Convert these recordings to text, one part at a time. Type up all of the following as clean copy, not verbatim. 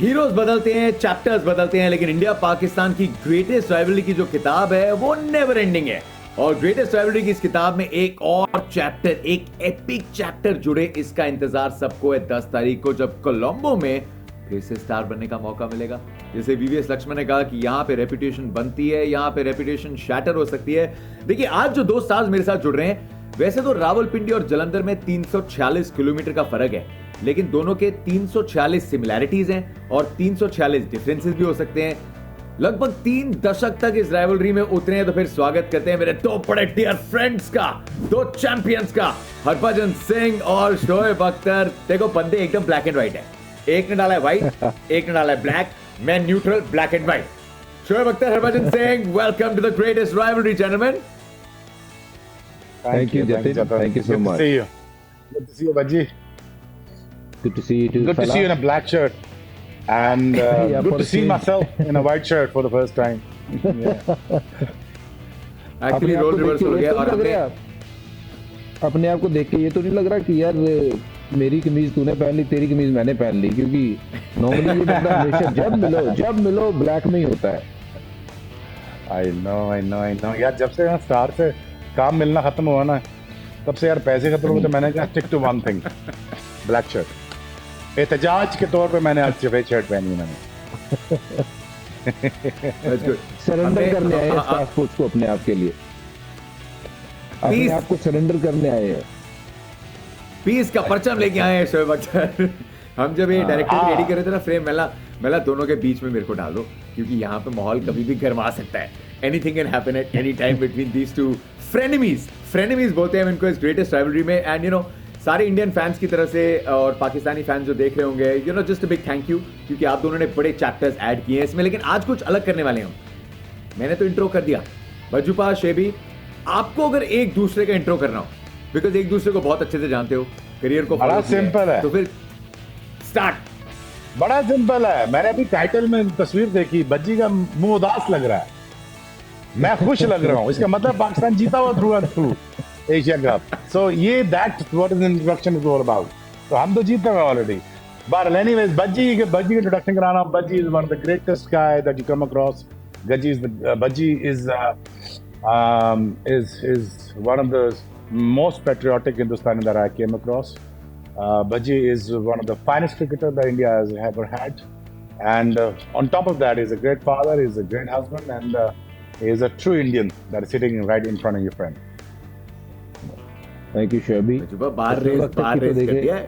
Heroes बदलते हैं, chapters बदलते हैं, लेकिन इंडिया पाकिस्तान की ग्रेटेस्ट राइवलरी की जो किताब है वो नेवर एंडिंग है। और ग्रेटेस्ट राइवलरी की इस किताब में एक और चैप्टर, एक एपिक चैप्टर जुड़े, इसका इंतजार सबको है 10 तारीख को, जब कोलंबो में फिर से स्टार बनने का मौका मिलेगा। जैसे वीवीएस लक्ष्मण ने कहा कि यहाँ पे रेपुटेशन बनती है, यहाँ पे रेपुटेशन शैटर हो सकती है। देखिए, आज जो 2 स्टार्स मेरे साथ जुड़ रहे हैं, वैसे तो रावलपिंडी और जलंधर में 346 किलोमीटर का फर्क है, लेकिन दोनों के 346 सिमिलैरिटीज हैं और 346 डिफरेंसेस भी हो सकते हैं। लगभग 3 दशक तक इस राइवलरी में उतरे हैं, तो फिर स्वागत करते हैं मेरे 2 बड़े डियर फ्रेंड्स का, 2 चैंपियंस का, हरभजन सिंह और शोएब अख्तर। देखो, बंदे एकदम ब्लैक एंड व्हाइट है, एक ने डाला है व्हाइट, एक ने डाला है ब्लैक, मैं neutral black and white. Shoaib Akhtar, Harbhajan Singh, welcome to the greatest rivalry gentleman. Thank you, Jatin. Thank you so much. Good to see you, Baji. Good to see you too. Good to see you in a black shirt. And Yeah, good for to a see change. myself in a white shirt for the first time. Actually role reverse हो गया। और हमने अपने आप को देख के ये तो नहीं लग रहा कि यार मेरी कमीज तूने पहन ली, तेरी कमीज मैंने पहन ली, क्योंकि नॉर्मली ये बंदा हमेशा जब मिलो ब्लैक में ही होता है। I know. यार, जब से स्टार से काम मिलना खत्म हुआ ना, तब से यार पैसे खत्म हो गए, तो मैंने कहा stick to one thing, black shirt. एहतजाज के तौर पे मैंने आज सफेद शर्ट पहनी मैंने। सरेंडर करने आए हैं स्टार स्पोर्ट्स को, अपने आप के लिए, अपने आप को सरेंडर करने आए हैं। पीस का परचम लेके आए हैं शोएब अख्तर। हम जब ये डायरेक्टर रेडी कर रहे थे ना फ्रेम, मेला दोनों के बीच में मेरे को डाल दो, क्योंकि यहाँ पे माहौल कभी भी गर्मा सकता है। Anything can happen at any time between these two frenemies बोलते हैं इनको इस ग्रेटेस्ट राइवलरी में। एंड यू नो, सारे इंडियन फैंस की तरफ से और पाकिस्तानी फैंस जो देख रहे होंगे, you know, just a big thank you, क्योंकि आप दोनों ने बड़े चैप्टर्स ऐड किए हैं इसमें। लेकिन आज कुछ अलग करने वाले हैं हम। मैंने तो इंट्रो कर दिया, भज्जुपा, शेबी, आपको अगर एक दूसरे का इंट्रो करना हो, बिकॉज एक दूसरे को बहुत अच्छे से जानते हो, करियर को बड़ा सिंपल है, तो फिर स्टार्ट। बड़ा सिंपल है। मैंने अभी टाइटल में तस्वीर देखी, बज्जी का मुंह उदास लग रहा है, मैं खुश लग रहा हूँ, इसका मतलब पाकिस्तान जीता हुआ through and through Asia cup. So ये that what is introduction is all about. तो हम तो जीते हुए ऑलरेडी। बट एनीवेज, बज्जी के इंट्रोडक्शन कराना। बज्जी is one of the greatest guy that you come across. Bajji is one of the most patriotic Hindustani that I came across. Bajji is one of the finest cricketers that India has ever had, and on top of that, he's a great father, he's a great husband, and he is a true Indian that is sitting right in front of your friend. Thank you शोएबी। बाहर race कर दिया है।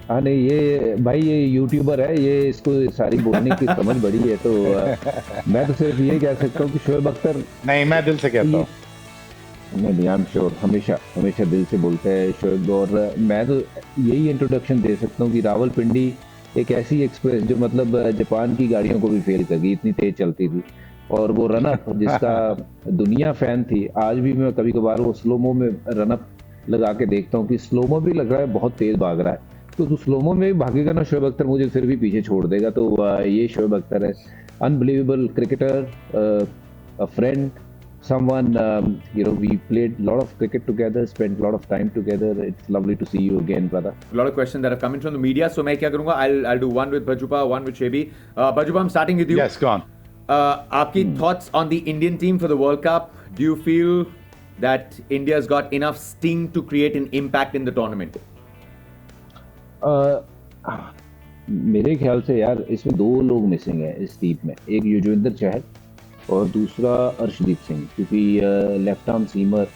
हाँ नहीं, ये भाई ये यूट्यूबर है, ये इसको सारी बोलने की समझ बड़ी है, तो मैं तो सिर्फ ये कह सकता हूँ कि शोएब अख्तर, नहीं, मैं दिल से कहता हूँ, नहीं, आई एम श्योर, हमेशा दिल से बोलते हैं शोएब। और मैं तो यही इंट्रोडक्शन दे सकता हूँ कि रावलपिंडी एक ऐसी एक्सप्रेस जो मतलब जापान की गाड़ियों को भी फेल कर गई, इतनी तेज चलती थी। और वो रनअप जिसका दुनिया फैन थी, आज भी मैं कभी कभार वो स्लोमो में रनअप लगा के देखता हूँ कि स्लोमो भी लग रहा है बहुत तेज भाग रहा है, तो स्लोमो में भागेगा ना शोएब अख्तर, मुझे फिर भी पीछे छोड़ देगा। तो ये शोएब अख्तर है, unbelievable cricketer, a friend, someone, you know, we played a lot of cricket together, spent a lot of time together. It's lovely to see you again, brother. A lot of questions that have come in from the media, so मैं क्या करूँगा, I'll do one with Bajjupa, one with Shebi. Bajjupa, I'm starting with you. yes, go on. आपकी thoughts on the Indian team for the World Cup? Do you feel that India's got enough sting to create an impact in the tournament? मेरे ख्याल से यार इसमें 2 लोग missing है इस team में, एक युजवेंद्र चहल और दूसरा अर्शदीप सिंह, क्योंकि left arm seamer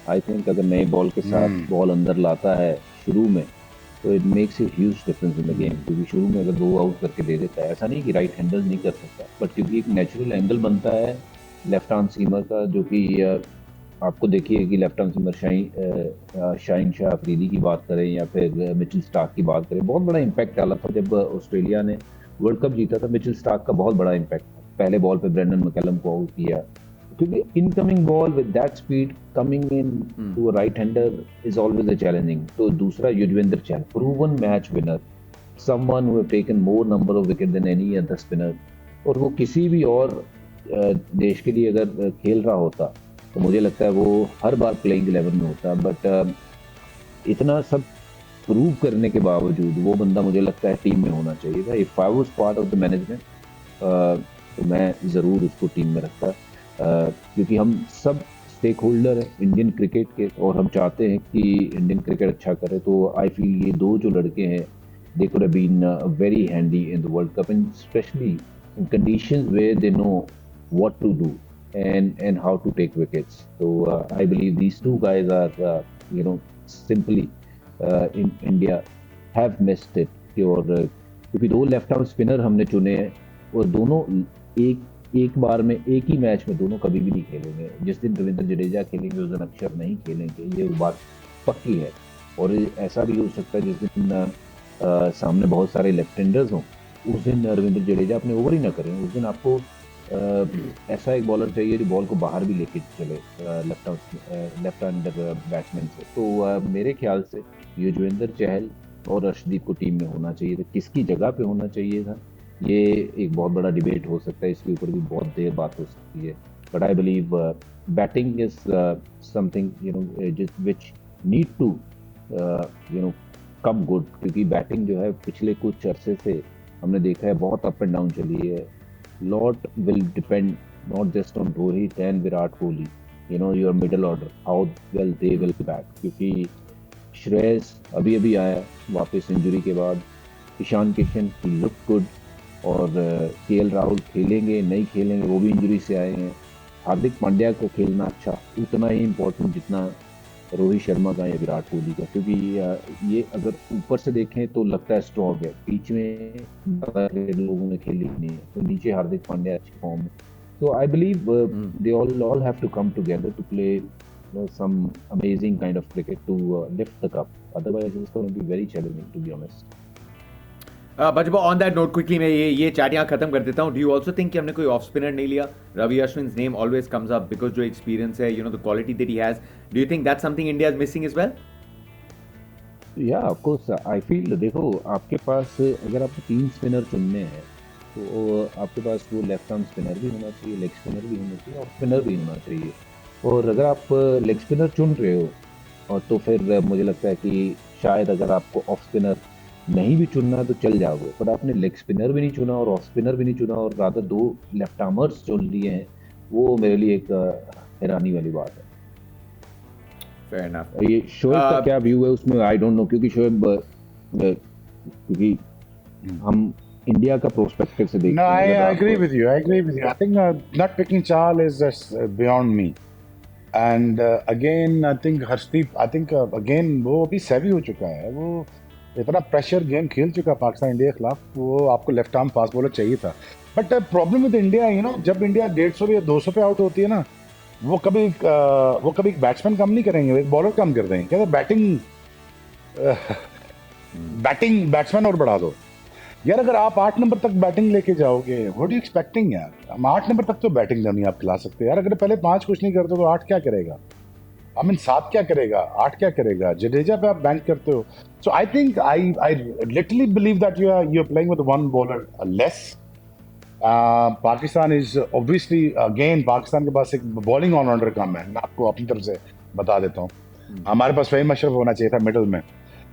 I think अगर नए बॉल के साथ बॉल अंदर लाता है शुरू में, तो it makes a huge difference in the game. क्योंकि शुरू में अगर 2 आउट करके दे देता है, ऐसा नहीं कि राइट हैंडर नहीं कर सकता, बट क्योंकि एक नेचुरल एंगल बनता है लेफ्ट आर्म सीमर का, जो कि आपको देखिए कि left arm seamer Shaheen Shah Afridi की बात करें या फिर मिचेल स्टार्क की बात करें, बहुत बड़ा इम्पैक्ट डाला था जब ऑस्ट्रेलिया ने वर्ल्ड कप जीता था। मिचेल स्टार्क का बहुत बड़ा इम्पैक्ट था, पहले बॉल पे ब्रेंडन मैकलम को आउट किया, क्योंकि incoming ball with that speed coming in to a right hander is always a challenging. तो दूसरा Yuzvendra Chahal, proven match winner, someone who have taken more number of wicket than any other spinner, और वो किसी भी और देश के लिए अगर खेल रहा होता तो मुझे लगता है वो हर बार प्लेइंग 11 में होता। बट इतना सब प्रूव करने के बावजूद वो बंदा मुझे लगता है टीम में होना चाहिए था। If I was part of the management तो मैं ज़रूर उसको टीम में रखता, क्योंकि हम सब स्टेक होल्डर हैं इंडियन क्रिकेट के और हम चाहते हैं कि इंडियन क्रिकेट अच्छा करे। तो आई फील ये दो जो लड़के हैं they could have been very handy in the World Cup, and especially in conditions where they know what to do and how to take wickets. So I believe these two guys are simply in India have missed it. और क्योंकि दो left arm spinner हमने चुने हैं और दोनों एक बार में एक ही मैच में दोनों कभी भी नहीं खेलेंगे। जिस दिन रविंद्र जडेजा खेलेंगे उस दिन अक्षर नहीं खेलेंगे, ये बात पक्की है। और ऐसा भी हो सकता है जिस दिन सामने बहुत सारे लेफ्ट हैंडर्स हों उस दिन रविंद्र जडेजा अपने ओवर ही ना करें। उस दिन आपको ऐसा एक बॉलर चाहिए जो बॉल को बाहर भी लेके चले लेफ्ट हैंडर बैट्समैन से। तो मेरे ख्याल से युजवेंद्र चहल और अर्शदीप को टीम में होना चाहिए था। किसकी जगह पे होना चाहिए था ये एक बहुत बड़ा डिबेट हो सकता है, इसके ऊपर भी बहुत देर बात हो सकती है। But I believe batting is something which need to come good, क्योंकि बैटिंग जो है पिछले कुछ अरसे से हमने देखा है बहुत अप एंड डाउन चली है। Lot will depend not just on Rohit and Virat Kohli, your middle order how well they will bat, क्योंकि श्रेयस अभी आया वापस इंजरी के बाद, ईशान किशन ही लुक गुड, और केएल राहुल खेलेंगे नहीं खेलेंगे वो भी इंजरी से आए हैं। हार्दिक पांड्या को खेलना अच्छा उतना ही इम्पोर्टेंट जितना रोहित शर्मा का या विराट कोहली का, क्योंकि ये अगर ऊपर से देखें तो लगता है स्ट्रॉन्ग है, बीच में लोगों ने खेली नहीं है, तो नीचे हार्दिक पांड्या अच्छी फॉर्म है। तो I believe they all have to come together to play some amazing kind of cricket to lift the cup. Otherwise it's going to be very challenging, to be honest. बजबा ऑन दैट नोट क्विकली मैं ये chat यहाँ खत्म कर देता हूँ। Do you also think कि हमने कोई ऑफ स्पिनर नहीं लिया? Ravi Ashwin name always comes up because जो एक्सपीरियंस है, the quality that he has. Do you think that's something India is missing as well? या ऑफ कोर्स आई फील, देखो आपके पास अगर आपको 3 स्पिनर चुनने हैं तो आपके पास वो लेफ्ट आर्म स्पिनर भी होना चाहिए, लेग स्पिनर भी होना चाहिए, ऑफ स्पिनर भी होना चाहिए। और अगर आप लेग स्पिनर चुन रहे हो और तो फिर मुझे लगता है कि शायद अगर आपको ऑफ स्पिनर नहीं भी चुनना तो चल जाओगे, पर आपने लेग स्पिनर भी नहीं चुना और ऑफ स्पिनर भी नहीं चुना और रादर 2 लेफ्ट आर्मर्स चुन लिए हैं, वो मेरे लिए एक हैरानी वाली बात है। Fair enough. ये शोएब का क्या व्यू है उसमें आई डोंट नो, क्योंकि शोएब क्योंकि हम इंडिया का प्रोस्पेक्टिव से देखते हैं। No, I agree with you. I think not picking Chahal is just beyond me. And again, I think Harshdeep, again वो अभी सेवी हो चुका है, वो इतना प्रेशर गेम खेल चुका है पाकिस्तान इंडिया के खिलाफ, वो आपको लेफ्ट आर्म फास्ट बॉलर चाहिए था। बट प्रॉब्लम विद इंडिया, जब इंडिया 150 या 200 पे आउट होती है ना, वो कभी बैट्समैन कम नहीं करेंगे, एक बॉलर कम कर देंगे, कहते बैटिंग बैट्समैन और बढ़ा दो यार। अगर आप 8 नंबर तक बैटिंग लेके जाओगे, व्हाट यू एक्सपेक्टिंग यार? हम 8 नंबर तक तो बैटिंग नहीं आप खिला सकते यार। अगर पहले 5 कुछ नहीं करते तो 8 क्या करेगा? 7 क्या करेगा? 8 क्या करेगा? जडेजा पे आप बैंक करते हो। So I think I literally believe that you are playing with 1 bowler less. Pakistan is obviously again, Pakistan के पास एक बॉलिंग ऑलराउंडर कम है। मैं आपको अपनी तरफ से बता देता हूँ, हमारे पास फहीम अशरफ होना चाहिए था मिडल में।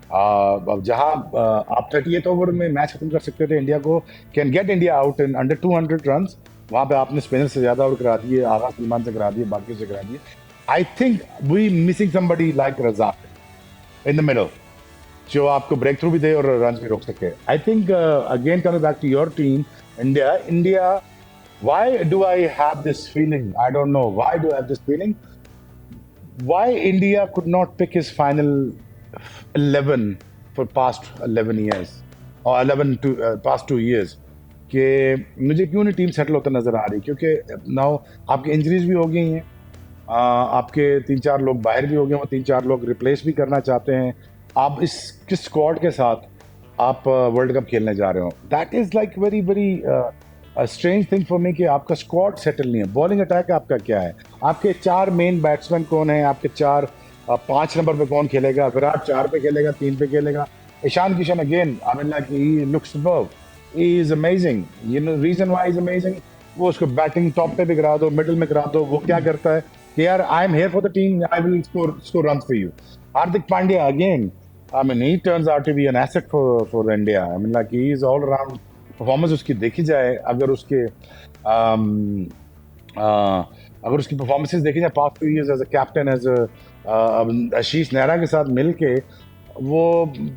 अब जहां आप 38 ओवर में मैच खत्म कर सकते थे, इंडिया को can get India out in under 200 runs, वहां पे आपने स्पिनर से ज्यादा आउट करा दिए, आगा सलमान से करा दिए, बाकी से करा दिए। I think we missing somebody like Razzaq in the middle जो आपको ब्रेक थ्रू भी दे और रन भी रोक सके। I think again coming back to your team India, why do I have this feeling? I don't know why do I have this feeling, why India could not pick his final 11 for past 11 years or 11 to past 2 years कि मुझे क्यों नहीं team settle होता नजर आ रही? क्योंकि now आपकी injuries भी हो गई हैं, आपके 3-4 लोग बाहर भी हो गए, वो 3-4 लोग रिप्लेस भी करना चाहते हैं। आप इस किस स्क्वाड के साथ आप वर्ल्ड कप खेलने जा रहे हो? That is like very very strange thing for me कि आपका स्क्वाड सेटल नहीं है। बॉलिंग अटैक आपका क्या है? आपके 4 मेन बैट्समैन कौन है? आपके 5 नंबर पे कौन खेलेगा? विराट 4 पे खेलेगा, 3 पे खेलेगा। Ishan Kishan again, I mean like he looks superb, he is amazing. You know reason why is amazing, वो उसको बैटिंग टॉप पे भी करा दो, मिडिल में करा दो, वो क्या करता है कि यार I am here for the team, I will score runs for you. Hardik Pandya again, I mean, he turns out to be an asset for India. I mean, like he is all around performance उसकी देखी जाए, um, अगर उसकी performances देखी जाए past 2 years as a captain, as a आशीष नेहरा के साथ मिलके वो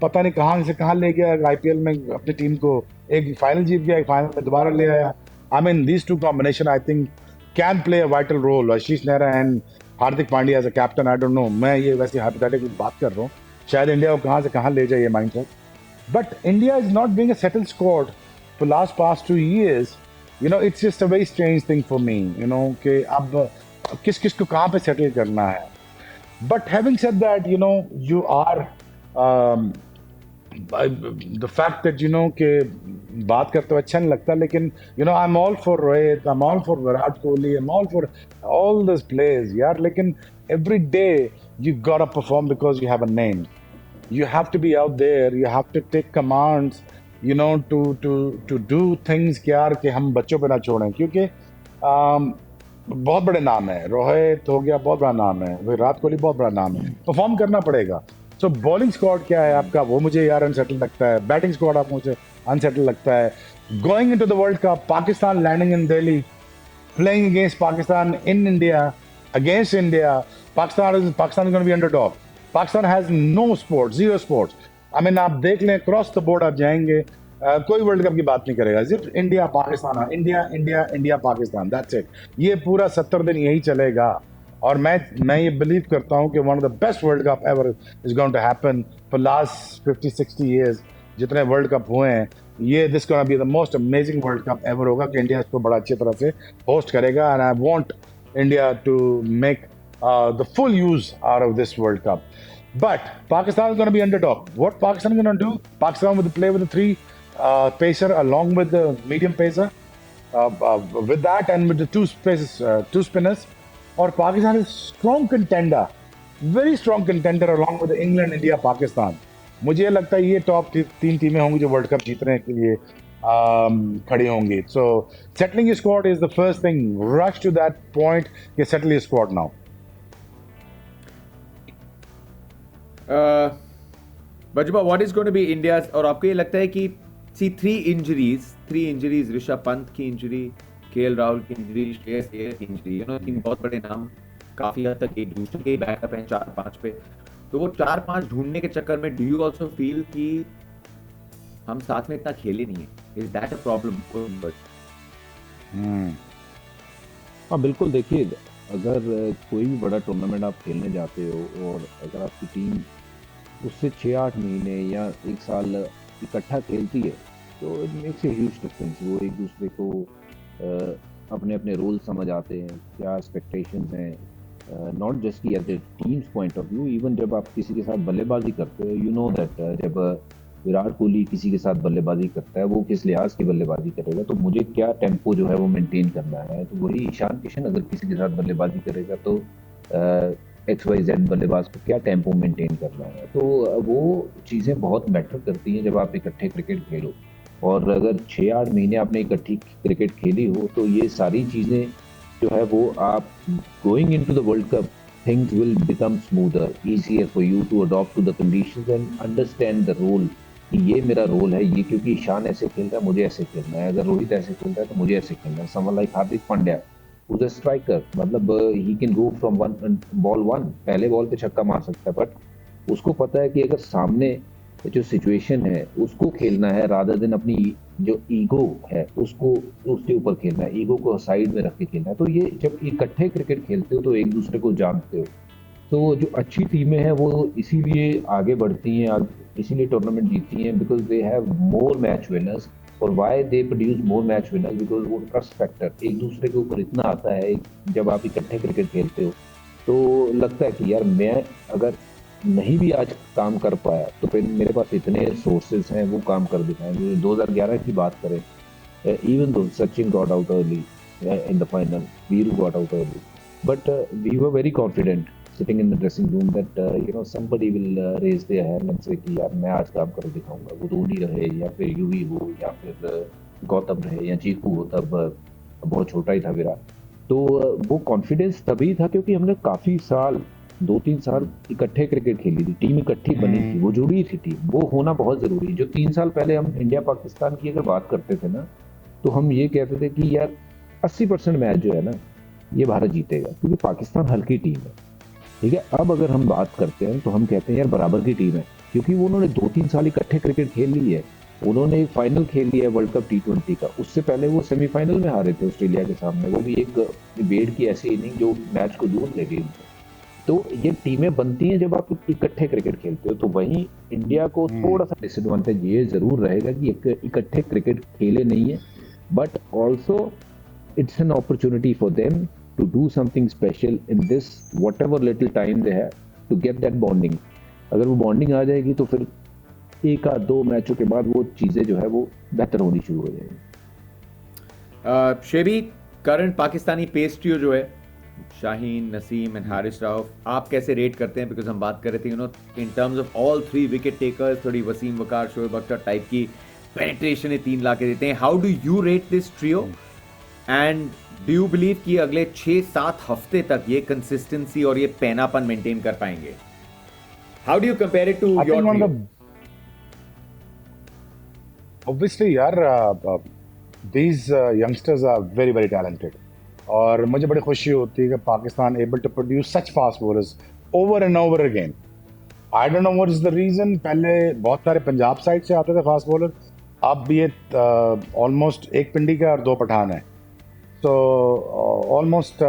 पता नहीं कहाँ से कहाँ ले गया आईपीएल में अपनी टीम को, एक फाइनल जीत गया, एक फाइनल में दोबारा ले आया. I mean, these two combination I think can play a vital role. Ashish Nehra and Hardik Pandya as a captain, I don't know. मैं ये वैसे hypothetical बात कर रहा हूँ. शायद इंडिया को कहाँ से कहाँ ले जाए ये mindset. But India is not being a settled squad for past 2 years. You know, it's just a very strange thing for me. You know, कि अब किस किस को कहाँ पे settle करना है. But having said that, you know, you are the fact that you know कि बात करते हुए अच्छा नहीं लगता, लेकिन you know I'm all for Rohit, I'm all for Virat Kohli, I'm all for all those players यार, लेकिन every day you gotta perform because you have a name. You have to be out there, you have to take commands, you know, to do things कि यार कि हम बच्चों पे ना छोड़ें, क्योंकि बहुत बड़े नाम है. रोहित हो गया, बहुत बड़ा नाम है. विराट कोहली बहुत बड़ा नाम है. परफॉर्म करना पड़ेगा. सो बॉलिंग स्क्वाड क्या है आपका, वो मुझे यार अनसेटल लगता है. बैटिंग स्क्वाड आप मुझे अनसेटल लगता है. Going into the world cup, Pakistan landing in Delhi, playing against Pakistan in India, against India. Pakistan is going to be underdog. Pakistan has no sports, zero sports. I mean, आप देख लें cross the board आप जाएंगे, कोई world cup की बात नहीं करेगा. सिर्फ India Pakistan, India India India Pakistan, that's it. ये पूरा 70 दिन यही चलेगा. और मैं ये बिलीव करता हूँ कि one of the best world cup ever is going to happen for last 50-60 years. जितने वर्ल्ड कप हुए हैं, ये this gonna be the most amazing world cup ever होगा कि इंडिया इसको बड़ा अच्छी तरह से होस्ट करेगा. And I want India to make the full use out of this World Cup. But Pakistan is going to be underdog. What Pakistan is going to do? Pakistan will play with the 3 pacer along with the medium pacer. With that and with the 2 spinners. Or Pakistan is strong contender, very strong contender along with England, India, Pakistan. मुझे लगता है ये top 3 टीमें होंगी जो world cup जीतने के लिए खड़ी होंगी. So settling your squad is the first thing. Rush to that point. You settle your squad now. बजबा, what is going to be India, और आपको ये लगता है कि सी 3 इंजरीज, ऋषभ पंत की इंजरी, केएल राहुल की इंजरी, श्रेयस अय्यर की इंजरी, यू नो 3 बहुत बड़े नाम काफी हद तक एक दूसरे के बैकअप हैं 4-5 पे. तो वो 4-5 ढूंढने के चक्कर में डू यू आल्सो फील कि हम साथ में इतना खेले नहीं है? Is that a problem? हाँ बिल्कुल. देखिए, अगर कोई भी बड़ा टूर्नामेंट आप खेलने जाते हो और अगर आपकी टीम उससे 6-8 महीने या 1 साल इकट्ठा खेलती है तो it makes a huge difference. वो एक दूसरे को अपने अपने रोल समझ आते हैं, क्या एक्सपेक्टेशंस हैं, नॉट जस्ट की at the teams point of view. Even जब आप किसी के साथ बल्लेबाजी करते हो, यू नो दैट जब विराट कोहली किसी के साथ बल्लेबाजी करता है वो किस लिहाज की बल्लेबाजी करेगा, तो मुझे क्या टेम्पो जो है वो मेंटेन करना है. तो वही ईशान किशन अगर किसी के साथ बल्लेबाजी करेगा तो XYZ बल्लेबाज को क्या टेम्पो मेंटेन करना है. तो वो चीज़ें बहुत मैटर करती हैं जब आप इकट्ठे क्रिकेट खेलो. और अगर 6-8 महीने आपने इकट्ठी क्रिकेट खेली हो तो ये सारी चीज़ें जो है वो आप going into the world cup, things will become smoother, easier for you to adopt to the conditions and understand the role. कि ये मेरा रोल है, ये क्योंकि ईशान ऐसे खेल रहा है मुझे ऐसे खेलना है, अगर रोहित ऐसे खेल रहा है तो मुझे ऐसे खेलना है. Someone like Hardik Pandya who's a striker, मतलब he can go from ball 1, पहले बॉल पे छक्का मार सकता है, बट उसको पता है कि अगर सामने जो सिचुएशन है उसको खेलना है रादर देन अपनी जो ईगो है उसको उसके ऊपर खेलना है, ईगो को साइड में रख के खेलना है. तो ये जब इकट्ठे क्रिकेट खेलते हो तो एक दूसरे को जानते हो. तो जो अच्छी टीमें हैं वो इसीलिए आगे बढ़ती हैं, इसीलिए टूर्नामेंट जीतती हैं, because they have more match winners. और why they produce more match winners, because वो ट्रस्ट फैक्टर एक दूसरे के ऊपर इतना आता है. जब आप इकट्ठे क्रिकेट खेलते हो तो लगता है कि यार मैं अगर नहीं भी आज काम कर पाया तो फिर मेरे पास इतने सोर्सेज हैं वो काम कर दिखाएंगे. 2011 की बात करें, even though Sachin got out early in the final, Viru got out early, but we were very confident sitting in the dressing room that you know somebody will raise their hand and say कि यार मैं आज काम कर दिखाऊंगा. वो धोनी रहे या फिर यूवी हो या फिर गौतम रहे या चीकू हो, तब बहुत छोटा ही था विराट. तो वो कॉन्फिडेंस तभी था क्योंकि हमने काफ़ी साल 2-3 साल इकट्ठे क्रिकेट खेली थी, टीम इकट्ठी बनी थी, वो जुड़ी थी टीम, वो होना बहुत ज़रूरी है। जो 3 साल पहले हम इंडिया पाकिस्तान की अगर बात करते थे ना, तो हम ये कहते थे कि यार 80% मैच जो है ना, ये भारत जीतेगा, क्योंकि पाकिस्तान हल्की टीम है। ठीक है, अब अगर हम बात करते हैं तो हम कहते हैं यार बराबर की टीम है, क्योंकि वो उन्होंने 2-3 साल इकट्ठे क्रिकेट खेल ली है। उन्होंने एक फाइनल खेल लिया है वर्ल्ड कप T20 का, उससे पहले वो सेमीफाइनल में हारे थे ऑस्ट्रेलिया के सामने, वो भी एक बेड की ऐसी इनिंग जो मैच को दूर ले गई। तो ये टीमें बनती हैं जब आप इकट्ठे क्रिकेट खेलते हो। तो वहीं इंडिया को थोड़ा सा डिसएडवांटेज ये जरूर रहेगा कि इकट्ठे क्रिकेट खेले नहीं है, but also it's an opportunity for them to do something special in this whatever little time they have to get that bonding. अगर वो बॉन्डिंग आ जाएगी तो फिर एक आध 2 मैचों के बाद वो चीज़ें जो है वो बेहतर होनी शुरू हो जाएगी। Shebi, current Pakistani pace trio जो है, शाहीन, नसीम एंड हारिस राउफ, आप कैसे रेट करते हैं? बिकॉज हम बात कर रहे थे in terms of all 3 wicket takers, थोड़ी वसीम वकार, शोएब अख्तर टाइप की पेनिट्रेशन 3 ला के देते हैं। How do you rate this trio and do you believe कि अगले 6-7 हफ्ते तक ये कंसिस्टेंसी और ये पैनापन मेंटेन कर पाएंगे? How do you compare it to your trio? Obviously, यार, these youngsters are very very talented. और मुझे बड़ी खुशी होती है कि Pakistan able to produce such fast bowlers over and over again. I don't know what is the reason. पहले बहुत सारे पंजाब साइड से आते थे फास्ट बॉलर, अब ये ऑलमोस्ट एक पिंडी का और 2 पठान है, तो ऑलमोस्ट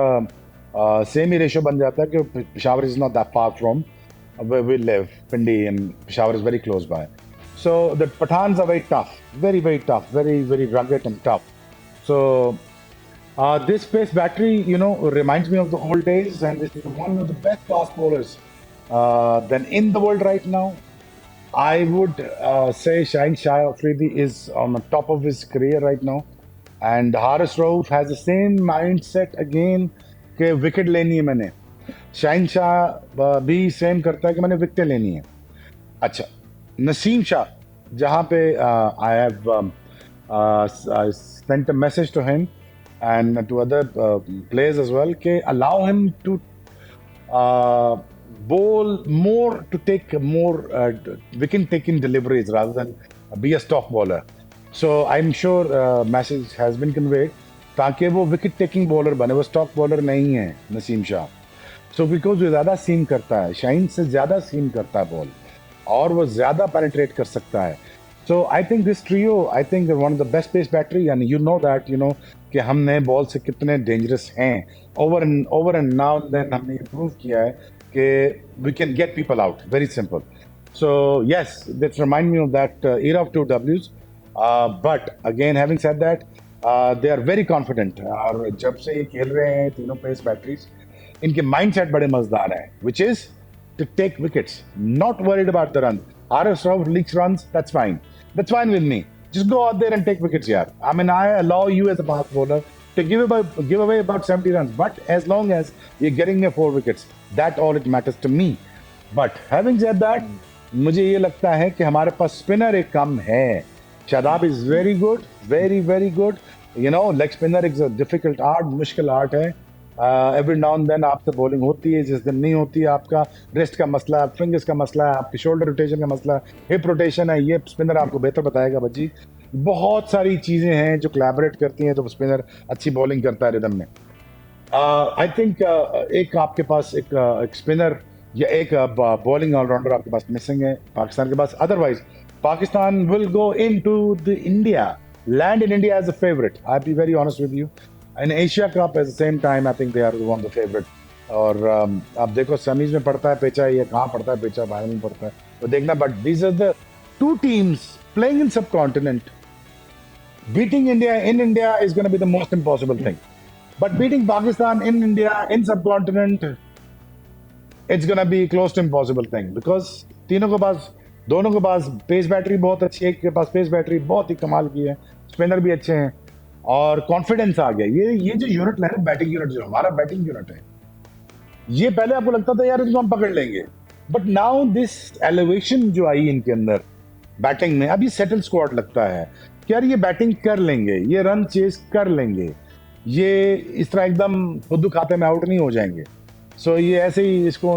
सेम ही रेशो बन जाता है कि Peshawar is not that far from where we live. Pindi and Peshawar is very close by. So the Pathans are very tough, very very tough, very very rugged and tough. So this pace battery, reminds me of the old days, and this is one of the best fast bowlers then in the world right now. I would say Shaheen Shah Afridi is on the top of his career right now, and Haris Rauf has the same mindset again कि wicket लेनी है मैंने। शाहीन शाह भी same करता है कि मैंने wicket लेनी है। अच्छा, नसीम शाह, जहाँ पे I have sent a message to him and to other players as well, ke allow him to bowl more, to take more wicket taking deliveries rather than be a stock bowler. So I'm sure message has been conveyed ताकि वो wicket taking bowler बने, वो stock bowler नहीं है Naseem Shah. So because वो ज़्यादा सीम करता है, शाहीन से ज़्यादा सीम करता है बॉल, और वो ज़्यादा पेनिट्रेट कर सकता है। So I think this trio, I think one of the best pace battery, and you know that कि हमने बॉल से कितने डेंजरस हैं। ओवर एंड नाउ देन हमने ये प्रूव किया है कि we can get people out, very simple. So yes, this remind me of that era of 2 Ws, but again having said that they are very confident. और जब से ये खेल रहे हैं तीनों पेस बैटरीज, इनके माइंडसेट बड़े मजेदार हैं, which is to take wickets, not worried about the run. Haris Rauf leaks runs, that's fine with me. Just go out there and take wickets, yaar. I mean, I allow you as a fast bowler to give away about 70 runs, but as long as you're getting me 4 wickets, that all it matters to me. But having said that, मुझे ये लगता है कि हमारे पास spinner एक कम है। Shadab is very good, very very good. Leg spinner is a difficult art, मुश्किल art है। एवरी नाउ एंड देन आपसे बॉलिंग होती है, जिस दिन नहीं होती है आपका रेस्ट का मसला है, फिंगर्स का मसला है, आपकी शोल्डर रोटेशन का मसला है, हिप रोटेशन है, ये स्पिनर आपको बेहतर बताएगा भज्जी। बहुत सारी चीज़ें हैं जो कोलैबोरेट करती हैं तो स्पिनर अच्छी बॉलिंग करता है रिदम में। आई थिंक एक आपके पास एक स्पिनर या एक बॉलिंग ऑलराउंडर आपके पास मिसिंग है पाकिस्तान के पास। Otherwise Pakistan will go in to the India, land in India as a favourite. I be very honest with you. In Asia cup at the same time I think they are one the favourite. और आप देखो semis में पड़ता है पेचा, ये कहाँ पड़ता है पेचा, फाइनल में पड़ता है, तो देखना। But these are the 2 teams playing in subcontinent. Beating India in India is going to be the most impossible thing. But beating Pakistan in India in subcontinent, it's going to be close to impossible thing. Because दोनों के पास pace battery बहुत अच्छी है, एक के पास pace battery बहुत ही कमाल की है, स्पिनर भी अच्छे हैं और कॉन्फिडेंस आ गया। ये जो यूनिट है, बैटिंग यूनिट जो हमारा बैटिंग यूनिट है, ये पहले आपको लगता था यार इसको हम पकड़ लेंगे, बट नाउ दिस एलिवेशन जो आई इनके अंदर बैटिंग में, अब ये सेटल स्क्वाड लगता है कि यार ये बैटिंग कर लेंगे, ये रन चेस कर लेंगे, ये इस तरह एकदम खुद खाते में आउट नहीं हो जाएंगे। सो ये ऐसे ही इसको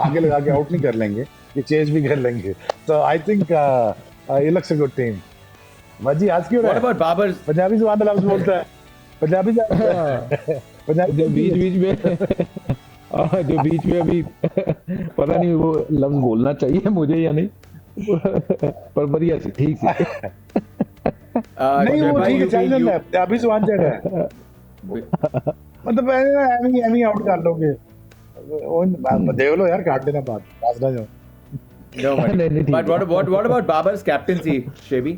आगे लगा के आउट नहीं कर लेंगे, ये चेंज भी कर लेंगे। तो आई थिंक ये लक्स अ गुड टीम। भाजी आज क्यों What about Babar's? पंजाबी जुबान में लफ्ज बोलता है, पंजाबी पंजाबी जो बीच में जो बीच में अभी पता नहीं वो लफ्ज बोलना चाहिए मुझे या नहीं, पर बढ़िया सी ठीक सी। नहीं वो ठीक है, चल लेना पंजाबी जुबान जगह है, मतलब एमी आउट कर लोगे, देख लो यार, काट देना बात ना जाओ। No, but what about Babar's captaincy, Shebi?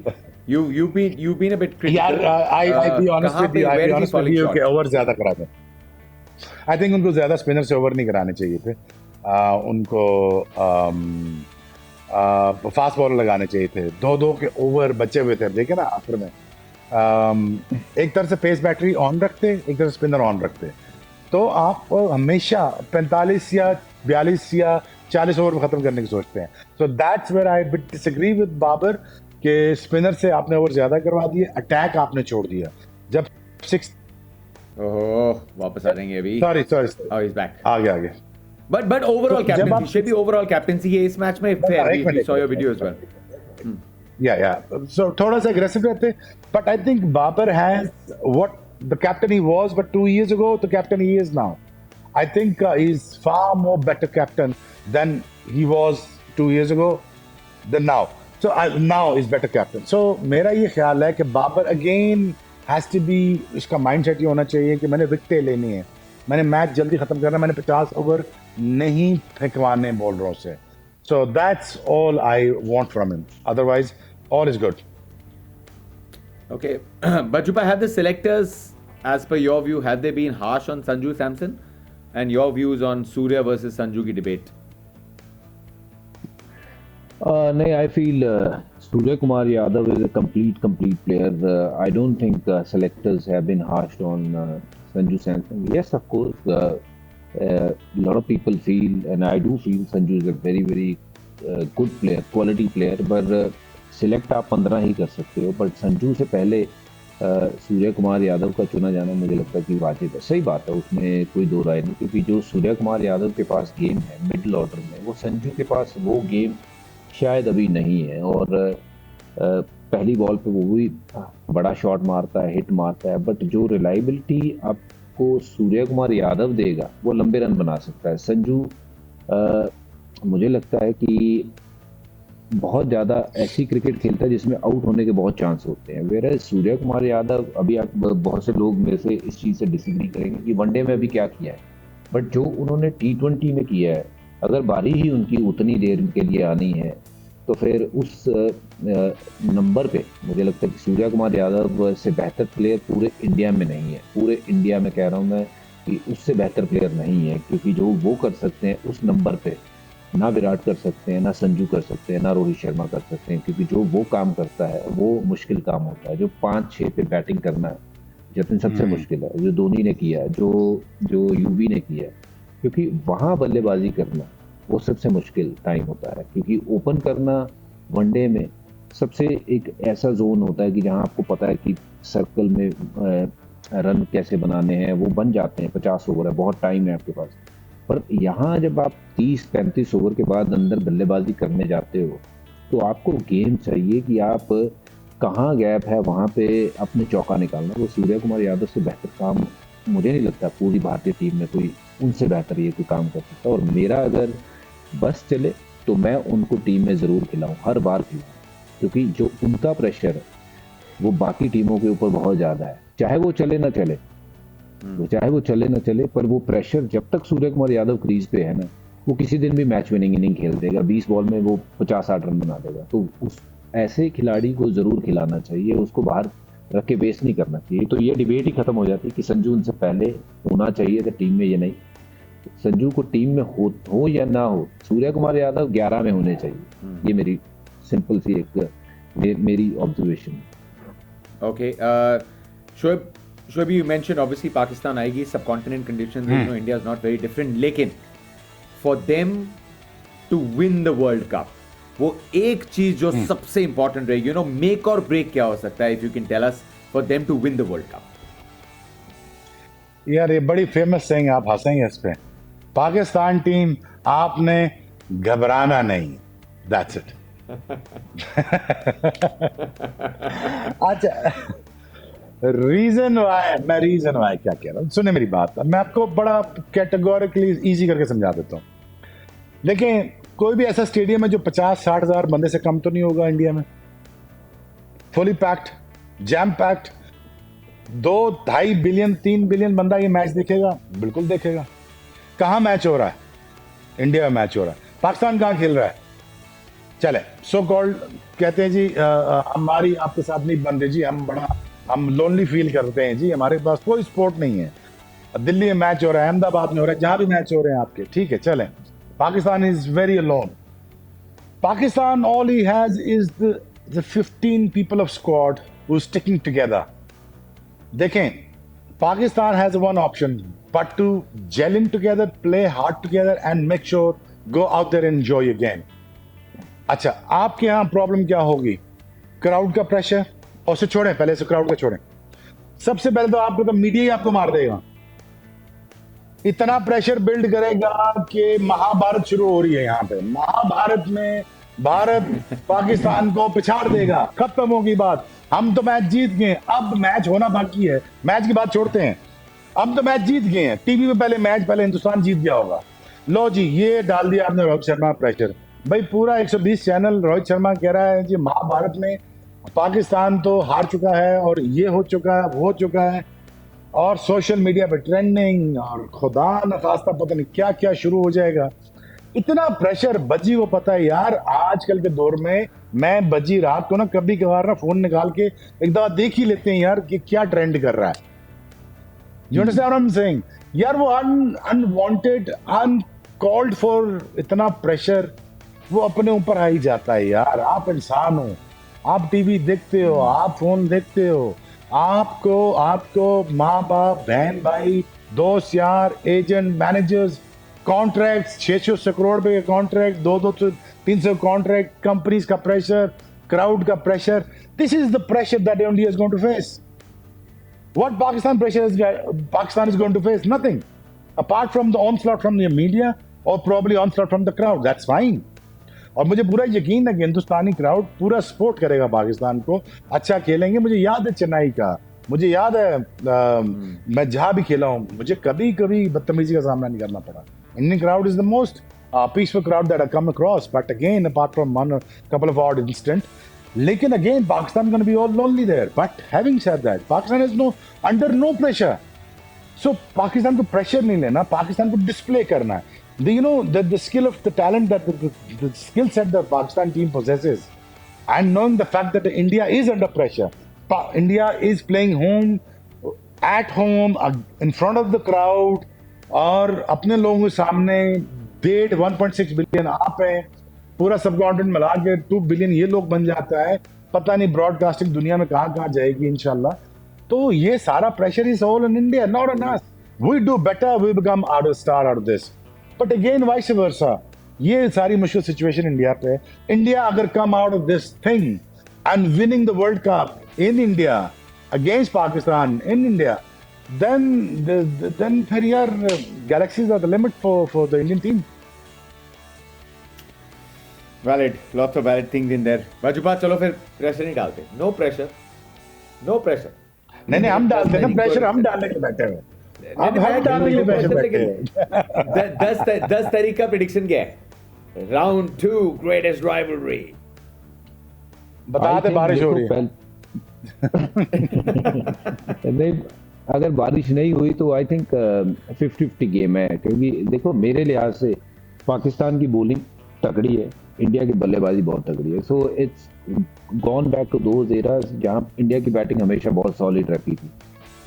You've been a bit critical. यार I be honest with you, where is he falling short? कि ओवर ज्यादा करा थे। आई थिंक उनको ज्यादा स्पिनर से ओवर नहीं कराने चाहिए थे, उनको फास्ट बॉलर लगाने चाहिए थे। दो के ओवर बचे हुए थे, देखे ना आखिर में, एक तरफ से पेस बैटरी ऑन रखते, एक तरफ स्पिनर ऑन रखते, तो आप हमेशा 45 या 42 या 40 ओवर में खत्म करने की सोचते हैं। So that's where I bit disagree with Babar कि स्पिनर से आपने ओवर ज्यादा करवा दिए, अटैक आपने छोड़ दिया। जब 6 ओह वापस आ जाएंगे अभी। Sorry Oh, he's back. आगे But overall तो जब captaincy, Shebi overall captaincy ये इस मैच में fair. We saw your video as well. yeah so थोड़ा सा aggressive रहते, but I think Babar has what the captain he was but 2 years ago, the captain he is now. I think he's far more better captain than he was 2 years ago than now. So now is better captain. So मेरा ये ख्याल है कि Babar again has to be, इसका mindset ये होना चाहिए कि मैंने विकेटें लेनी है, मैंने मैच जल्दी खत्म करना, मैंने 50 ओवर नहीं फेंकवाने बॉलरों से। So that's all I want from him. Otherwise, all is good. Okay, but Jupa, have the selectors, as per your view, have they been harsh on Sanju Samson? And your views on Surya versus Sanju की debate? नहीं, I feel Surya Kumar Yadav is a complete player. I don't think selectors have been harsh on Sanju Samson. Yes, of course, a lot of people feel, and I do feel, Sanju is a very good player, quality player. पर select आप 15 ही कर सकते हो, but Sanju से पहले सूर्य कुमार यादव का चुना जाना मुझे लगता है कि वाजिब है। सही बात है, उसमें कोई दो राय नहीं, क्योंकि जो सूर्य कुमार यादव के पास गेम है मिडिल ऑर्डर में, वो संजू के पास वो गेम शायद अभी नहीं है। और पहली बॉल पे वो भी बड़ा शॉट मारता है, हिट मारता है, बट जो रिलायबिलिटी आपको सूर्य कुमार यादव देगा वो लंबे रन बना सकता है। संजू मुझे लगता है कि बहुत ज़्यादा ऐसी क्रिकेट खेलता है जिसमें आउट होने के बहुत चांस होते हैं। वेयर सूर्य कुमार यादव, अभी आप बहुत से लोग मेरे से इस चीज़ से डिसएग्री करेंगे कि वनडे में अभी क्या किया है, बट जो उन्होंने T20 में किया है, अगर बारी ही उनकी उतनी देर के लिए आनी है तो फिर उस नंबर पे मुझे लगता है कि सूर्य कुमार यादव से बेहतर प्लेयर पूरे इंडिया में नहीं है। पूरे इंडिया में कह रहा हूँ मैं कि उससे बेहतर प्लेयर नहीं है, क्योंकि जो वो कर सकते हैं उस नंबर पे ना विराट कर सकते हैं, ना संजू कर सकते हैं, ना रोहित शर्मा कर सकते हैं, क्योंकि जो वो काम करता है वो मुश्किल काम होता है। जो 5-6 पे बैटिंग करना है जतिन सबसे मुश्किल है, जो धोनी ने किया है, जो यूवी ने किया है, क्योंकि वहाँ बल्लेबाजी करना वो सबसे मुश्किल टाइम होता है। क्योंकि ओपन करना वनडे में सबसे एक ऐसा जोन होता है कि जहाँ आपको पता है कि सर्कल में रन कैसे बनाने हैं, वो बन जाते हैं। 50 ओवर है, बहुत टाइम है आपके पास, पर यहाँ जब आप 30-35 ओवर के बाद अंदर बल्लेबाजी करने जाते हो तो आपको गेम चाहिए कि आप कहाँ गैप है वहाँ पे अपने चौका निकालना। वो सूर्य कुमार यादव से बेहतर काम मुझे नहीं लगता पूरी भारतीय टीम में कोई उनसे बेहतर ये कोई काम कर सकता। और मेरा अगर बस चले तो मैं उनको टीम में ज़रूर खिलाऊँ, हर बार खिलाऊँ, क्योंकि जो उनका प्रेशर है वो बाकी टीमों के ऊपर बहुत ज़्यादा है। चाहे वो चले ना चले, पर वो प्रेशर जब तक सूर्य कुमार यादव क्रीज पे है ना, वो किसी दिन भी मैच विनिंग इनिंग खेल देगा, 20 बॉल में वो 50-60 रन बना देगा। तो उस ऐसे खिलाड़ी को जरूर खिलाना चाहिए, उसको बाहर रख के वेस्ट नहीं करना चाहिए। तो ये डिबेट ही खत्म हो जाती है कि संजू उनसे पहले होना चाहिए था टीम में, ये नहीं। संजू को टीम में हो या ना हो, सूर्य कुमार यादव 11 में होने चाहिए। ये मेरी सिंपल सी एक मेरी observation. Okay, Shoaib, you mentioned obviously Pakistan आएगी, subcontinent conditions, you know, India is not very different, लेकिन for them to win the World Cup, वो एक चीज जो सबसे इंपॉर्टेंट रहेगी, you know, make or break क्या हो सकता है, if you can tell us, for them to win the World Cup? यार ये बड़ी फेमस सेइंग, आप हंसेंगे इस पे, पाकिस्तान टीम, आपने घबराना नहीं, दैट्स इट। अच्छा, रीजन वाई क्या कह रहा हूँ, सुने मेरी बात, मैं आपको बड़ा कैटेगोरिकली इजी करके समझा देता हूँ। देखिए, कोई भी ऐसा स्टेडियम है जो 50-60 हजार बंदे से कम तो नहीं होगा इंडिया में, fully packed, jam packed, 2-2.5 billion 3 billion बंदा ये मैच देखेगा, बिल्कुल देखेगा। कहाँ मैच हो रहा है? इंडिया में मैच हो रहा है। पाकिस्तान कहाँ खेल रहा है? चले, सो कॉल्ड कहते हैं जी हमारी आपके साथ नहीं बन रही जी, हम लोनली फील करते हैं जी, हमारे पास कोई स्पोर्ट नहीं है। दिल्ली में मैच हो रहा है, अहमदाबाद में हो रहा है, जहां भी मैच हो रहे हैं आपके, ठीक है, चलें। Pakistan is very alone. Pakistan all he has is the 15 people of squad who's sticking together. देखें, Pakistan has one option but to gel in together, play hard together and make sure go out there and enjoy your game. अच्छा, आपके यहाँ problem क्या होगी? Crowd का pressure, और उसे छोड़ें, पहले से क्राउड का छोड़ें। सबसे पहले तो आपको तो मीडिया ही आपको मार देगा, इतना प्रेशर बिल्ड करेगा कि महाभारत शुरू हो रही है यहाँ पे। महाभारत में भारत पाकिस्तान को पिछाड़ देगा, खत्म होगी बात। हम तो मैच जीत गए, अब मैच होना बाकी है। मैच की बात छोड़ते हैं, अब तो मैच जीत गए हैं। टीवी में पहले हिंदुस्तान जीत गया होगा। लो जी, ये डाल दिया आपने रोहित शर्मा प्रेशर। भाई पूरा 120 चैनल रोहित शर्मा कह रहा है जी महाभारत में पाकिस्तान तो हार चुका है और ये हो चुका है, वो हो चुका है, और सोशल मीडिया पे ट्रेंडिंग और खुदा न खास्ता पता नहीं क्या क्या शुरू हो जाएगा। इतना प्रेशर बज्जी को पता है यार। आजकल के दौर में मैं बज्जी रात को ना कभी कभार ना फोन निकाल के एक दफा देख ही लेते हैं यार कि क्या ट्रेंड कर रहा है। You understand what I'm saying? यार वो अनवांटेड, अनकॉल्ड फॉर इतना प्रेशर वो अपने ऊपर आ ही जाता है यार। आप इंसान हो, आप टीवी देखते हो, आप फोन देखते हो, आपको माँ बाप, बहन भाई, दोस्त यार, एजेंट, मैनेजर्स, कॉन्ट्रैक्ट्स, 600 करोड़ रुपए के कॉन्ट्रैक्ट, 200-300 कॉन्ट्रैक्ट, कंपनीज का प्रेशर, क्राउड का pressure. This is the pressure that India is going to face. What Pakistan is going to face? Nothing. Apart from the onslaught from the media or probably onslaught from the crowd. That's fine. और मुझे पूरा यकीन है कि हिंदुस्तानी crowd पूरा support करेगा पाकिस्तान को, अच्छा खेलेंगे। मुझे याद है चेन्नई का, मुझे याद है मैं जहाँ भी खेला हूँ, मुझे कभी कभी बदतमीजी का सामना नहीं करना पड़ा। Indian crowd is the most peaceful crowd that I come across, but again apart from one couple of odd incident, लेकिन अगेन Pakistan going to be all lonely there. But having said that, Pakistan is under no pressure. So Pakistan को pressure नहीं लेना, पाकिस्तान को display करना है। You know the skill of the talent that the skill set that Pakistan team possesses, and knowing the fact that India is under pressure, India is playing at home in front of the crowd, और अपने लोगों के सामने 1.6 billion आप हैं, पूरा सब continent मिला के 2 बिलियन ये लोग बन जाता है। पता नहीं ब्रॉडकास्टिंग दुनिया में कहाँ जाएगी इंशाल्लाह। तो ये सारा pressure is all in India, not on us. We do better, we become out of star out of this, but again vice versa. ये सारी मुश्किल सिचुएशन इंडिया पे। इंडिया अगर come out of this thing and winning the world cup in India against Pakistan in India, then फिर यार galaxies are the limit for the Indian team. Valid, lots of valid things in there. बाजूबात चलो फिर pressure नहीं डालते, no pressure, no pressure. नहीं हम डालते ना प्रेशर, हम डालने के बैठे हैं। अब हम डालने के प्रेशर बैठे हैं। 10 तारीख का प्रेडिक्शन क्या है? Round 2 greatest rivalry. बता दे बारिश हो रही है। नहीं, अगर बारिश नहीं हुई तो आई थिंक 50-50 गेम है, क्योंकि देखो मेरे लिहाज से पाकिस्तान की बॉलिंग तगड़ी है, इंडिया की बल्लेबाजी बहुत तगड़ी है। So it's gone back to those eras जहां इंडिया की बैटिंग हमेशा बहुत सॉलिड रहती थी,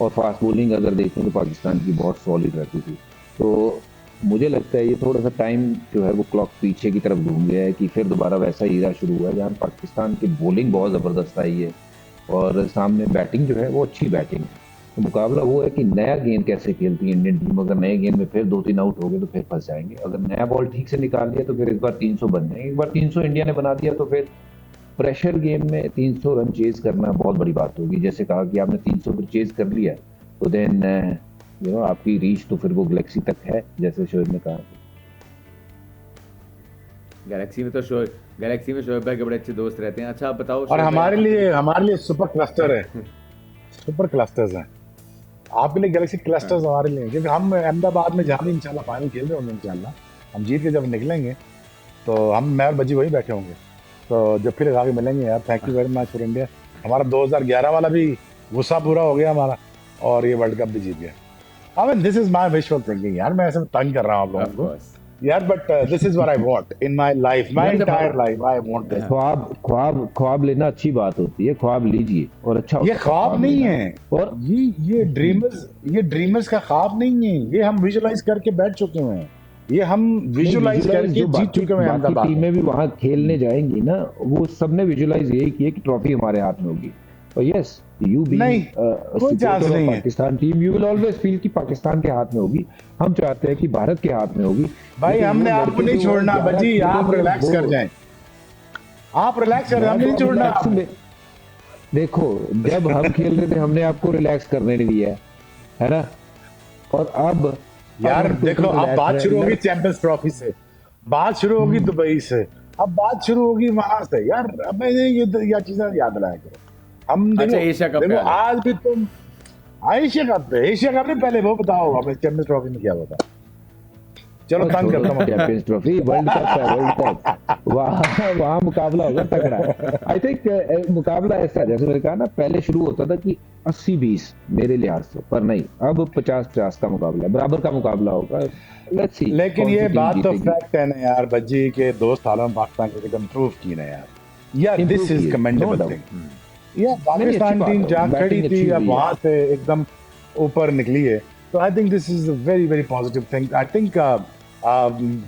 और फास्ट बॉलिंग अगर देखें तो पाकिस्तान की बहुत सॉलिड रहती थी। तो मुझे लगता है ये थोड़ा सा टाइम जो है वो क्लॉक पीछे की तरफ घूम गया है कि फिर दोबारा वैसा हीरा शुरू हुआ है जहाँ पाकिस्तान की बॉलिंग बहुत ज़बरदस्त आई है और सामने बैटिंग जो है वो अच्छी बैटिंग है। तो मुकाबला वो है कि नया गेंद कैसे खेलती है इंडियन टीम। अगर नए गेंद में फिर 2-3 आउट हो गए तो फिर फंस जाएंगे। अगर नया बॉल ठीक से निकाल दिया तो फिर इस बार 300 बन जाएंगे। एक बार 300 इंडिया ने बना दिया तो फिर प्रेशर गेम में 300 रन चेज करना बहुत बड़ी बात होगी। जैसे कहा कि आपने 300 पर चेज कर लिया तो देन आपकी रीच तो फिर वो गैलेक्सी तक है, जैसे शोएब ने कहा। गैलेक्सी में शोएब भाई के बड़े अच्छे दोस्त रहते हैं। अच्छा आप बताओ और शोएब भाई, हमारे लिए सुपर क्लस्टर है, सुपर क्लस्टर्स हैं। आपके लिए गैलेक्सी क्लस्टर्स हमारे लिए हैं, क्योंकि हम अहमदाबाद में जहाँ भी इंशाल्लाह फाइनल खेल रहे होंगे, इंशाल्लाह हम जीत के जब निकलेंगे तो मैं और बज्जी वही बैठे होंगे, तो जब फिर लगा के मिलेंगे यार। Thank you very much for India. हमारा 2011 वाला भी गुस्सा पूरा हो गया हमारा, और ये वर्ल्ड कप भी जीत गया। I mean this is my visual thinking यार, मैं ऐसे तंग कर रहा हूँ आप ऑफ लोगों को कोर्स यार, but this is what I want in my life, my entire life I want this. ख्वाब लेना अच्छी बात होती है, ख्वाब लीजिए और अच्छा ये होता है ख्वाब नहीं लेना। है, और ये ड्रीमर्स का ख्वाब नहीं है, ये हम विजुअलाइज करके बैठ चुके हुए हैं, ये हम विजुअलाइज करके जो जीत चुके हुए हैं बाकी अहमदाबाद में। टीमें भी वहां खेलने जाएंगी ना, वो सबने विजुअलाइज यही किया कि ट्रॉफी हमारे हाथ में होगी। और यस, यू बी नहीं, कोई चांस नहीं है। Pakistan team, you will always feel कि पाकिस्तान के हाथ में होगी। हम चाहते हैं कि भारत के हाथ में होगी। भाई लेकिन हमने वो आपको लड़के नहीं जो छोड़ना 11 बजी, आप खेलेंगे, रिलैक्स कर वो- जाएं, आप रिलैक्स कर, हमने नहीं मैं तो छोड़ना relax आपको। में- देखो, जब हम खेल रहे थे हमने आपको रिलैक्स करने नहीं दिया है ना। और अब यार हम देखो, बिल्कुल अब relax बात रहे शुरू होगी हैं। चैंपियंस ट्रॉफी से, बात शुरू होगी दुबई से, अब बात शुरू होगी वहां से यार। अब मैं ये चीजें याद दिलाया करो। हम अच्छा, देखो, एशिया कप देखो का है। आज भी तुम एशिया कप नहीं, पहले वो बताओ हमें चैंपियंस ट्रॉफी में क्या होता। चलो और तंग छोड़ो करता हूँ। चैंपियंस ट्रॉफी, वर्ल्ड कप है, वर्ल्ड कप वहाँ मुकाबला होगा तगड़ा। आई थिंक मुकाबला ऐसा, जैसे मैंने कहा ना, पहले शुरू होता था कि 80-20 मेरे लिहाज से, पर नहीं, अब 50-50 का मुकाबला, बराबर का मुकाबला होगा। लेट्स सी लेकिन कौन ये सी टीम बात तो जीतेगी। फैक्ट है ना यार बज्जी के 2 सालों में पाकिस्तान क्रिकेट इम्प्रूव की ना यार, this is commendable No doubt. Thing. या अच्छी पाकिस्तान बात टीम है, जहाँ खड़ी बैटिंग थी अच्छी अब हुई है। वहां से एकदम ऊपर निकली है, तो I think this is a very very positive thing. I think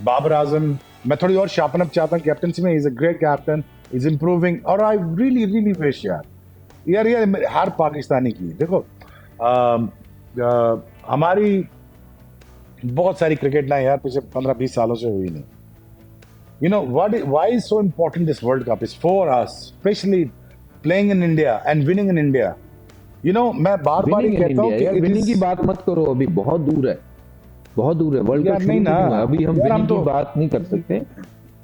Babar Azam, मैं थोड़ी और शार्पन अप चाहता हूँ कैप्टनसी में, is a great captain, is improving, और आई रियली रियली विश यार हर पाकिस्तानी की देखो, हमारी बहुत सारी क्रिकेट ना यार पिछले 15-20 सालों से हुई नहीं। You know why is so important this World Cup is for us, especially playing in India and winning in India. You know, मैं बार-बार ये विनिंग इन कहता हूँ इंडिया, कि यार विनिंग की बात मत करो, अभी बहुत दूर है, बहुत दूर है। वर्ल्ड यार कप नहीं शुरू ना, नहीं हुआ, अभी हम यार हम विनिंग की तो बात नहीं कर सकते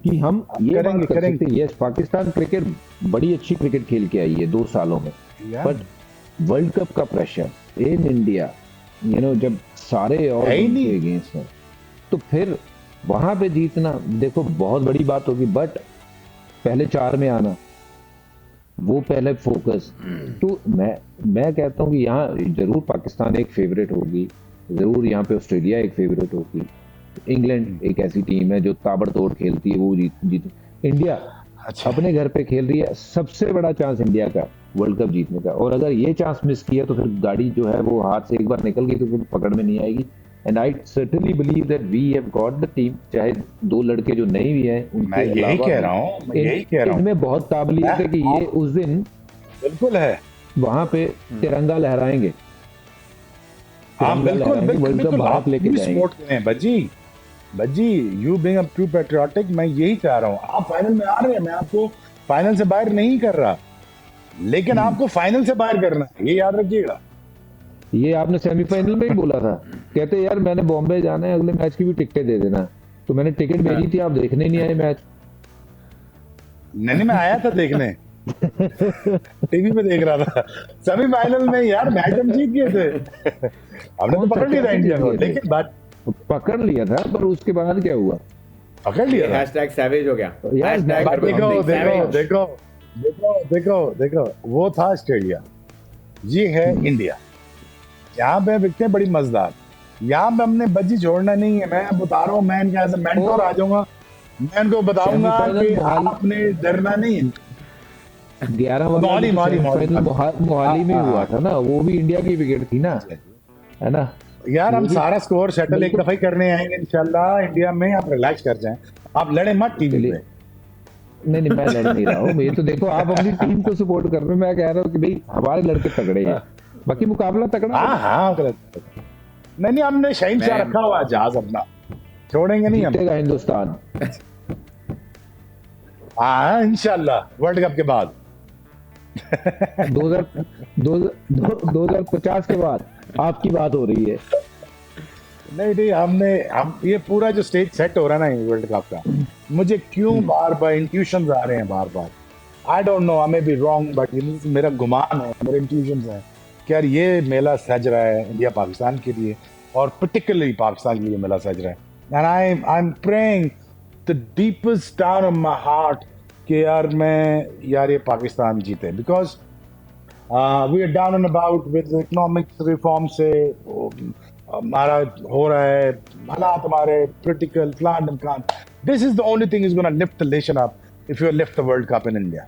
कि हम ये करेंगे बात कर करेंगे सकते। यस, पाकिस्तान क्रिकेट बड़ी अच्छी क्रिकेट खेल के आई है 2 सालों में, यार, बट वर्ल्ड कप का प्रेशर इन इंडिया, जब सारे और है ही उनके नहीं। अगेंस्ट हैं, तो फिर वहां पे जीतना देखो बहुत बड़ी बात होगी, बट पहले 4 में आना, वो पहले फोकस। तो मैं कहता हूँ कि यहाँ जरूर पाकिस्तान एक फेवरेट होगी, जरूर यहाँ पे ऑस्ट्रेलिया एक फेवरेट होगी, इंग्लैंड एक ऐसी टीम है जो ताबड़तोड़ खेलती है, वो जीत। इंडिया अच्छा अपने घर पे खेल रही है, सबसे बड़ा चांस इंडिया का वर्ल्ड कप जीतने का, और अगर ये चांस मिस किया तो फिर गाड़ी जो है वो हाथ से एक बार निकल गई तो फिर पकड़ में नहीं आएगी। And I certainly believe that we have got the team, चाहे 2 लड़के जो नहीं भी हैं मैं उनके यही अलावा कह भी रहा हूँ, मैं यही कह रहा हूँ, इनमें बहुत काबिलियत है कि ये उस दिन बिल्कुल है। वहां पे तिरंगा लहराएंगे, हाँ तिरंगा बिल्कुल लहराएंगे, वर्ल्ड कप बिल्कुल, भारत आप लेके भी जाएंगे। सपोर्ट करें बज्जी, you being a true patriotic, मैं यही चाह रहा हूँ। आप फाइनल में आ रहे हैं, मैं आपको फाइनल से बाहर नहीं कर रहा, लेकिन आपको फाइनल से बाहर करना है, ये याद रखिएगा। ये आपने सेमीफाइनल में ही बोला था, कहते यार मैंने बॉम्बे जाना है, अगले मैच की भी टिकटें दे देना, तो मैंने टिकट भेजी थी, आप देखने नहीं आए मैच। नहीं मैं आया था देखने, टीवी पे देख रहा था सेमीफाइनल में यार, मैच हम जीत गए थे। हमने तो पकड़ लिया था इंडिया को, लेकिन बात पकड़ लिया था, पर उसके बाद क्या हुआ? पकड़ लिया था। हैशटैग सैवेज हो गया। यार, हैशटैग बट देखो Urban देखो Savage। देखो देखो देखो देखो, वो था ऑस्ट्रेलिया, ये है इंडिया। यहाँ पे विकटें बड़ी मजेदार, यहाँ पे हमने बज्जी छोड़ना नहीं है। मैं बता रहा हूँ, मैं इनके ऐसे मेंटोर आ जाऊंगा, मैं इनको बताऊंगा कि आपने डरना नहीं है। 11 वाला मोहाली मोहाली में हुआ था ना, वो भी इंडिया की विकेट थी ना, है ना यार। हम वो भी- सारा स्कोर सेटल एक दफा ही करने आएंगे इंशाल्लाह इंडिया में, आप रिलैक्स कर जाएं, आप लड़े मत टीवी चलिए। पे। नहीं मैं लड़ नहीं रहा हूँ, ये तो देखो आप अपनी टीम को सपोर्ट कर रहे हो, मैं कह रहा हूँ कि भाई हमारे लड़के तगड़े हैं, बाकी मुकाबला तगड़ा है। हाँ गलत नहीं, हमने शहनशाह रखा हुआ है जहाज अपना, छोड़ेंगे नहीं हम। जीतेगा हिंदुस्तान। हाँ इंशाल्लाह वर्ल्ड कप के बाद 2050 के बाद आपकी बात हो रही है। नहीं हम ये पूरा जो स्टेज सेट हो रहा है ना वर्ल्ड कप का, मुझे क्यों बार बार इंट्यूशंस आ रहे हैं बार बार। I don't know, I may be wrong, but मेरा गुमान है, मेरे इंट्यूशंस है कि यार ये मेला सज रहा है इंडिया पाकिस्तान के लिए, और पर्टिकुलरली पाकिस्तान के लिए मेला सज रहा है। And I am praying the deepest down of my heart कि यार ये पाकिस्तान जीते, because we are down and about with economic reform से हमारा हो रहा है, हालात हमारे critical, plan and can. This is the only thing is gonna lift the nation up if you lift the World Cup in India.